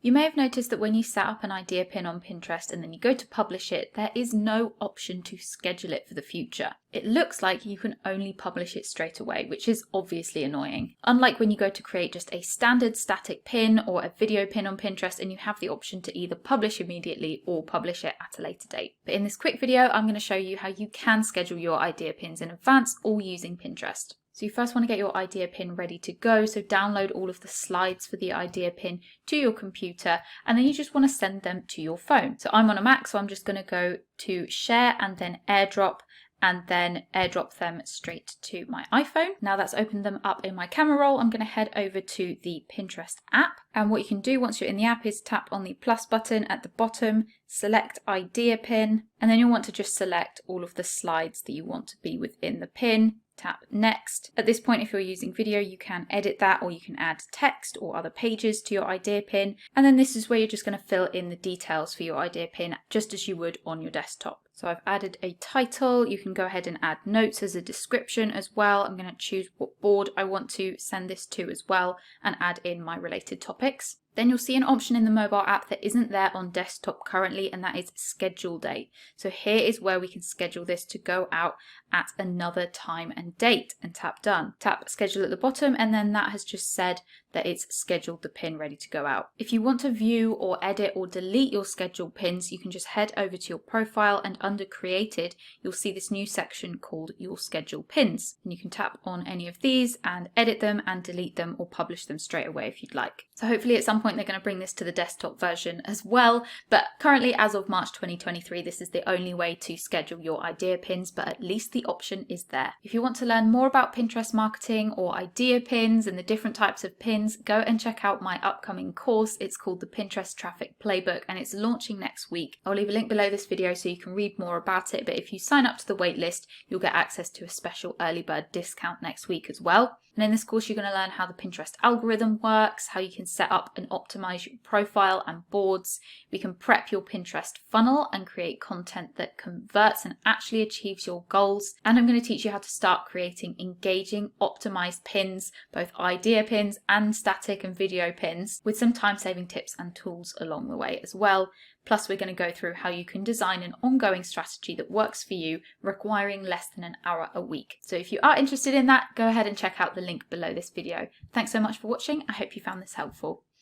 You may have noticed that when you set up an idea pin on Pinterest and then you go to publish it, there is no option to schedule it for the future. It looks like you can only publish it straight away, which is obviously annoying. Unlike when you go to create just a standard static pin or a video pin on Pinterest and you have the option to either publish immediately or publish it at a later date. But in this quick video, I'm going to show you how you can schedule your idea pins in advance, all using Pinterest. So you first want to get your idea pin ready to go, so download all of the slides for the idea pin to your computer, and then you just want to send them to your phone. So I'm on a Mac, so I'm just going to go to share and then airdrop, and then airdrop them straight to my iPhone. Now that's opened them up in my camera roll, I'm going to head over to the Pinterest app. And what you can do once you're in the app is tap on the plus button at the bottom, select idea pin, and then you'll want to just select all of the slides that you want to be within the pin. Tap next. At this point, if you're using video, you can edit that, or you can add text or other pages to your idea pin. And then this is where you're just going to fill in the details for your idea pin, just as you would on your desktop. So I've added a title. You can go ahead and add notes as a description as well. I'm going to choose what board I want to send this to as well and add in my related topics. Then you'll see an option in the mobile app that isn't there on desktop currently, and that is schedule date. So here is where we can schedule this to go out at another time and date, and tap done. Tap schedule at the bottom, and then that has just said that it's scheduled the pin ready to go out. If you want to view or edit or delete your scheduled pins, you can just head over to your profile, and under created, you'll see this new section called your scheduled pins. And you can tap on any of these and edit them and delete them or publish them straight away if you'd like. So hopefully at some point they're going to bring this to the desktop version as well, but currently as of March 2023 this is the only way to schedule your idea pins, but at least the option is there. If you want to learn more about Pinterest marketing or idea pins and the different types of pins, go and check out my upcoming course. It's called the Pinterest Traffic Playbook and it's launching next week. I'll leave a link below this video so you can read more about it, but if you sign up to the waitlist you'll get access to a special early bird discount next week as well. And in this course, you're going to learn how the Pinterest algorithm works, how you can set up and optimize your profile and boards. We can prep your Pinterest funnel and create content that converts and actually achieves your goals. And I'm going to teach you how to start creating engaging, optimized pins, both idea pins and static and video pins, with some time-saving tips and tools along the way as well. Plus, we're going to go through how you can design an ongoing strategy that works for you, requiring less than an hour a week. So if you are interested in that, go ahead and check out the link below this video. Thanks so much for watching. I hope you found this helpful.